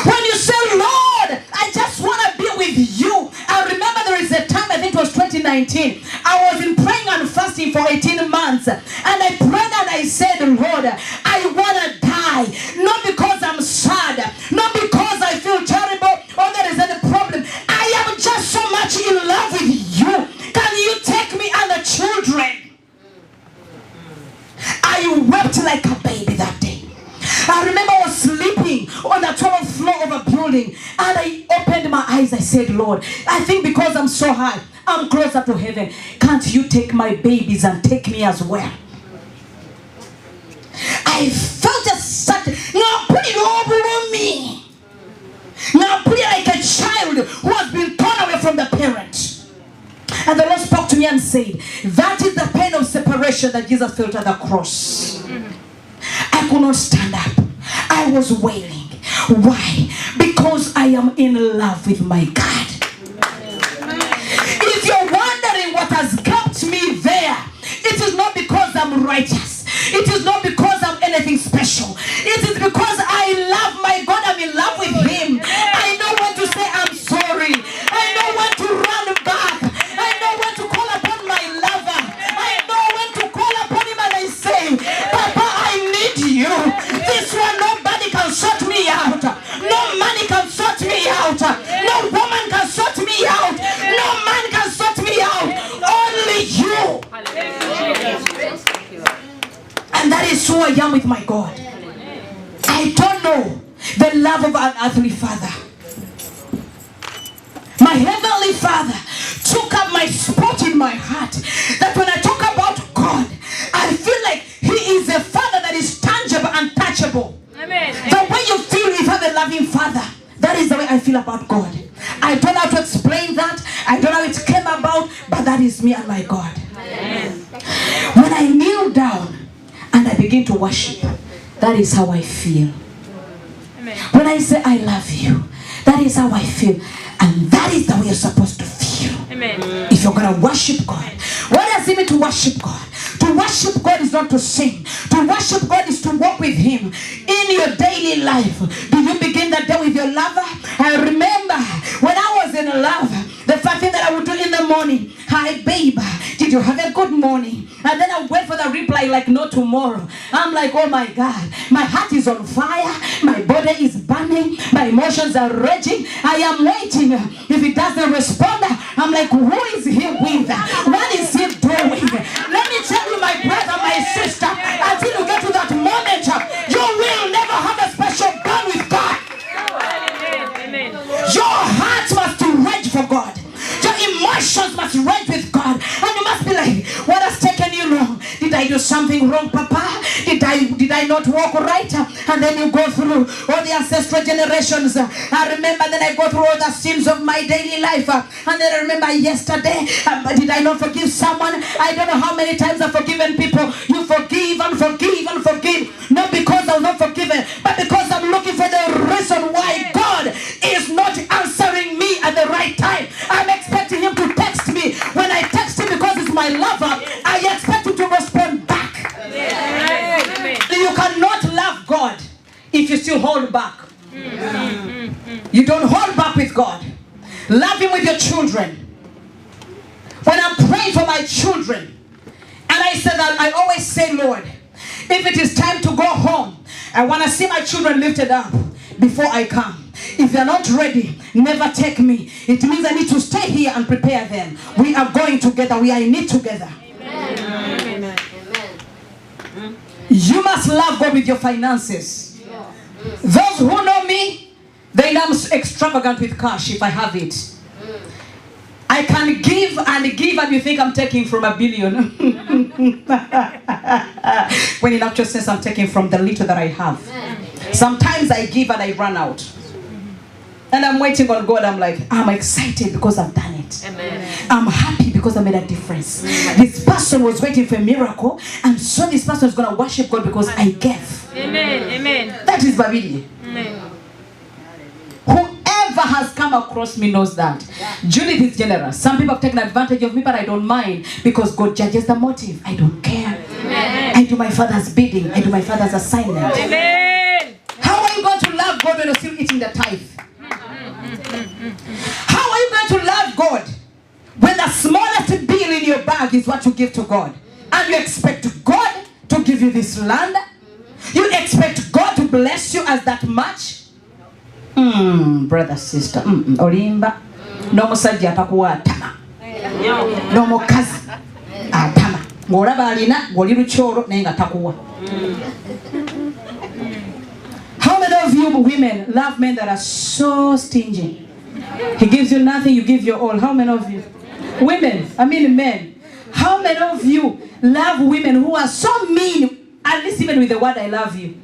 When you say, Lord, I just want to be with you. I remember there is a time, I think it was 2019. I was in praying and fasting for 18 months. And I prayed and I said, Lord, I want to die. Not because I'm sad. Not because I feel terrible or there is any problem. I am just so much in love with you. Can you take me and the children? I wept like a baby that day. I remember I was sleeping on the 12th floor of a building and I opened my eyes. I said, Lord, I think because I'm so high, I'm closer to heaven. Can't you take my babies and take me as well? I felt a certain, now put it over on me. Now put it like a child who has been torn away from the parent. And the Lord spoke to me and said, that is the pain of separation that Jesus felt at the cross. I could not stand up. I was wailing. Why? Because I am in love with my God. If you're wondering what has kept me there, it is not because I'm righteous. It is not because I'm anything special. It is because I love my God. I'm in love with Him. I know when to say I'm sorry. I know when to run back. I know when to call upon my lover. I know when to call upon Him and I say, Papa, I need you. This one, nobody can sort me out. No money can sort me out. No woman can sort me out. No man can sort me out. Only you. And that is who I am with my God. I don't know the love of an earthly father. My heavenly Father took up my spot in my heart. That when I talk about God, I feel like He is a Father that is tangible and touchable. Amen. The way you feel you have a loving Father, that is the way I feel about God. I don't know how to explain that. I don't know how it came about, but that is me and my God. Amen. When I kneel down and I begin to worship, that is how I feel. Amen. When I say I love you, that is how I feel. And that is the way you're supposed to feel. Amen. If you're going to worship God. What does it mean to worship God? To worship God is not to sing. To worship God is to walk with Him in your daily life. Do you begin the day with your lover? I remember when I was in love, the first thing that I would do in the morning, hi babe, did you have a good morning? And then I would wait for the reply like no tomorrow. I'm like, oh my God, my heart is on fire, my body is burning, my emotions are raging. I am waiting. If he doesn't respond, I'm like, who is he with? What is he doing? Let me tell you, my brother, my sister, until you get to that moment, you will never have a special bond with God. Amen. Your heart must rage for God. Your emotions must rage with God. And you must be like, what has taken you long? Did I do something wrong, Papa? Did I not walk right? And then you go through all the ancestral generations. I remember then I go through all the sins of my daily life. And then I remember yesterday, did I not forgive someone? I don't know how many times I've forgiven people. You forgive and forgive and forgive. Not because I'm not forgiven, but because I'm looking for the reason why God is not answering me at the right time. I'm expecting Him to text me. When I text Him because it's my lover, I expect Him to respond back. Amen. You cannot love God if you still hold back. You don't hold back with God. Love Him with your children. When I'm praying for my children, and I said that, I always say, Lord, if it is time to go home, I want to see my children lifted up before I come. If they're not ready, never take me. It means I need to stay here and prepare them. We are going together. We are in it together. Amen. Amen. Amen. You must love God with your finances. Those who know me, they know I'm extravagant with cash if I have it. I can give and give and you think I'm taking from a billion. When in actual sense I'm taking from the little that I have. Sometimes I give and I run out. And I'm waiting on God. I'm like, I'm excited because I've done it. Amen. I'm happy because I made a difference. This person was waiting for a miracle, and so this person is going to worship God because I gave. Amen. Amen. That is BABIRYE. Amen. Whoever Whoever has come across me knows that. Judith is generous. Some people have taken advantage of me, but I don't mind because God judges the motive. I don't care. Amen. I do my Father's bidding. I do my Father's assignment. Amen. How are you going to love God when you're still eating the tithe? How are you going to love God when the smallest bill in your bag is what you give to God? And you expect God to give you this land? You expect God to bless you as that much? Brother, sister, olimba no musajja atakuwa atama no mukazi atama ng'olaba alina ng'oli lukyolo naye nga takuwa. How many of you women love men that are so stingy? He gives you nothing, you give your all. How many of you? Women, I mean men. How many of you love women who are so mean, at least even with the word I love you?